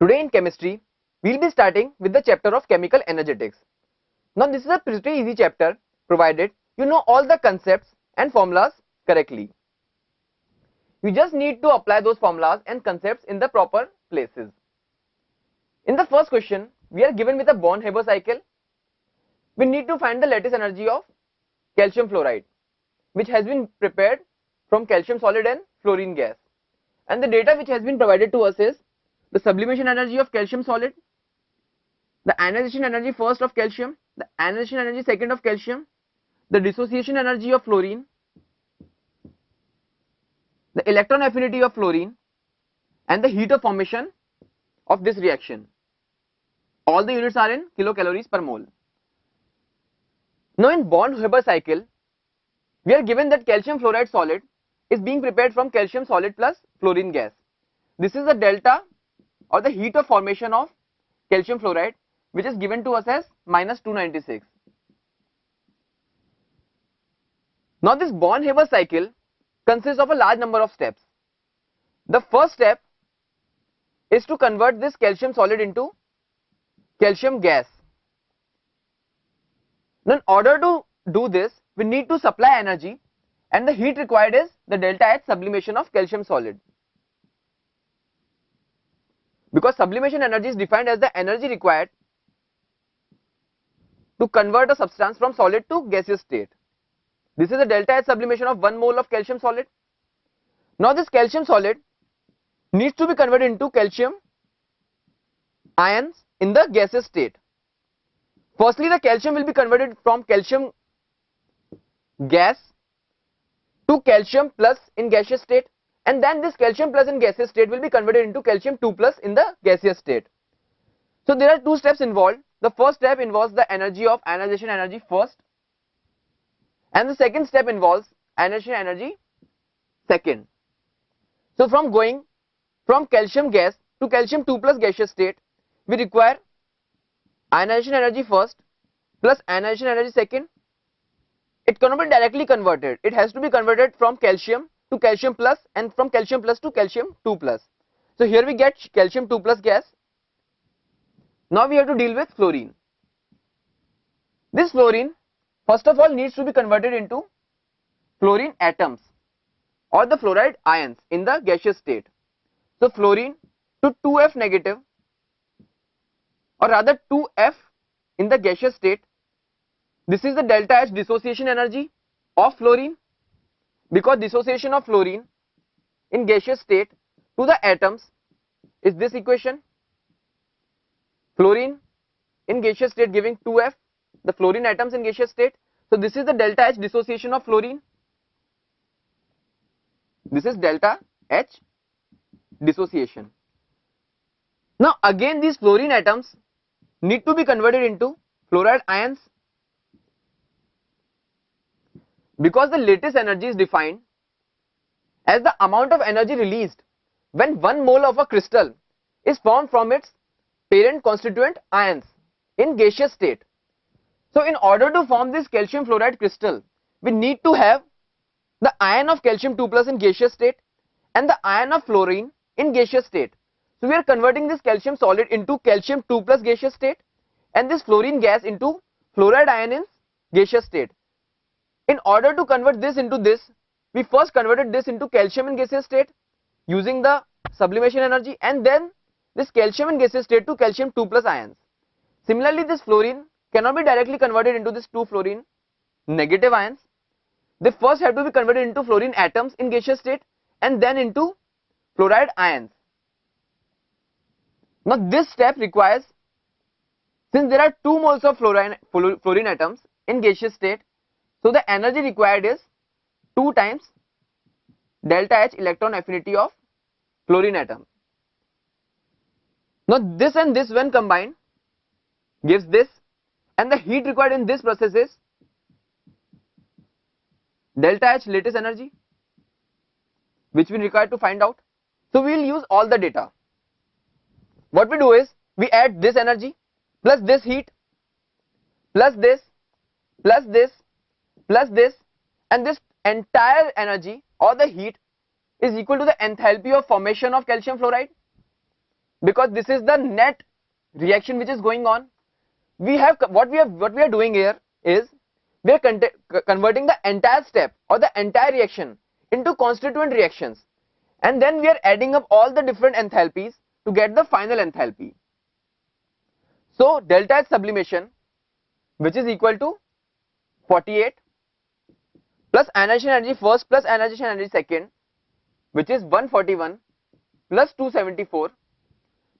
Today in chemistry, we'll be starting with the chapter of chemical energetics. Now this is a pretty easy chapter provided you know all the concepts and formulas correctly. You just need to apply those formulas and concepts in the proper places. In the first question, we are given with a Born-Haber cycle. We need to find the lattice energy of calcium fluoride, which has been prepared from calcium solid and fluorine gas. And the data which has been provided to us is the sublimation energy of calcium solid, the ionization energy first of calcium, the ionization energy second of calcium, the dissociation energy of fluorine, the electron affinity of fluorine, and the heat of formation of this reaction. All the units are in kilocalories per mole. Now in Born-Haber cycle, we are given that calcium fluoride solid is being prepared from calcium solid plus fluorine gas. This is the delta or the heat of formation of calcium fluoride, which is given to us as minus 296. Now this Born-Haber cycle consists of a large number of steps. The first step is to convert this calcium solid into calcium gas. Now in order to do this, we need to supply energy, and the heat required is the delta H sublimation of calcium solid. Because sublimation energy is defined as the energy required to convert a substance from solid to gaseous state. This is the delta H sublimation of 1 mole of calcium solid. Now this calcium solid needs to be converted into calcium ions in the gaseous state. Firstly, the calcium will be converted from calcium gas to calcium plus in gaseous state, and then this calcium plus in gaseous state will be converted into calcium 2 plus in the gaseous state. So there are two steps involved. The first step involves the energy of ionization energy first, and the second step involves ionization energy second. So from going from calcium gas to calcium 2 plus gaseous state, we require ionization energy first plus ionization energy second. It cannot be directly converted. It has to be converted from calcium to calcium plus and from calcium plus to calcium 2 plus. So here we get calcium 2 plus gas. Now we have to deal with fluorine. This fluorine first of all needs to be converted into fluorine atoms or the fluoride ions in the gaseous state. So fluorine to 2F negative, or rather 2F in the gaseous state. This is the delta H dissociation energy of fluorine, because dissociation of fluorine in gaseous state to the atoms is this equation. Fluorine in gaseous state giving 2F, the fluorine atoms in gaseous state. So this is the delta H dissociation of fluorine. This is delta H dissociation. Now again these fluorine atoms need to be converted into fluoride ions, because the lattice energy is defined as the amount of energy released when 1 mole of a crystal is formed from its parent constituent ions in gaseous state. So in order to form this calcium fluoride crystal, we need to have the ion of calcium 2 plus in gaseous state and the ion of fluorine in gaseous state. So we are converting this calcium solid into calcium 2 plus gaseous state and this fluorine gas into fluoride ion in gaseous state. In order to convert this into this, we first converted this into calcium in gaseous state using the sublimation energy, and then this calcium in gaseous state to calcium 2 plus ions. Similarly, this fluorine cannot be directly converted into this 2 fluorine negative ions. They first have to be converted into fluorine atoms in gaseous state and then into fluoride ions. Now this step requires, since there are 2 moles of fluorine atoms in gaseous state, so the energy required is 2 times delta H electron affinity of fluorine atom. Now this and this when combined gives this, and the heat required in this process is delta H lattice energy, which we require to find out. So we will use all the data. What we do is we add this energy plus this heat plus this plus this plus this, and this entire energy or the heat is equal to the enthalpy of formation of calcium fluoride. because this is the net reaction which is going on. We have what we are doing here is we are converting the entire step or the entire reaction into constituent reactions, and then we are adding up all the different enthalpies to get the final enthalpy. So delta H sublimation, which is equal to 48 plus ionization energy first plus ionization energy second, which is 141 plus 274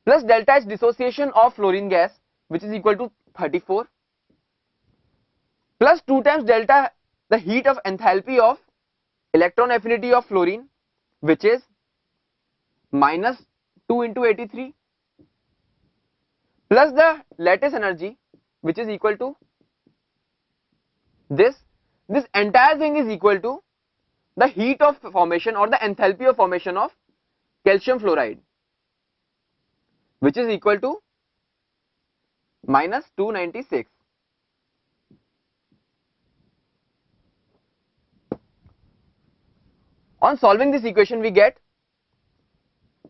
plus delta H dissociation of fluorine gas, which is equal to 34 plus 2 times delta the heat of enthalpy of electron affinity of fluorine, which is minus 2 into 83 plus the lattice energy, which is equal to this entire thing is equal to the heat of formation or the enthalpy of formation of calcium fluoride, which is equal to minus 296. On solving this equation, we get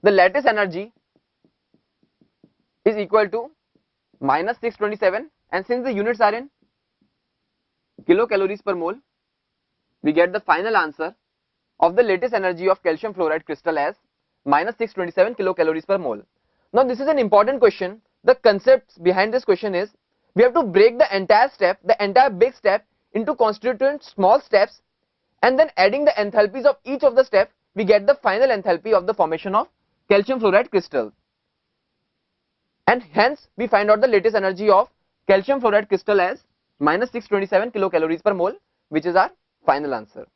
the lattice energy is equal to minus 627, and since the units are in kilocalories per mole, we get the final answer of the lattice energy of calcium fluoride crystal as minus 627 kilocalories per mole. Now this is an important question. The concept behind this question is we have to break the entire step, the entire big step into constituent small steps, and then adding the enthalpies of each of the steps, we get the final enthalpy of the formation of calcium fluoride crystal. And hence we find out the lattice energy of calcium fluoride crystal as minus 627 kilocalories per mole, which is our final answer.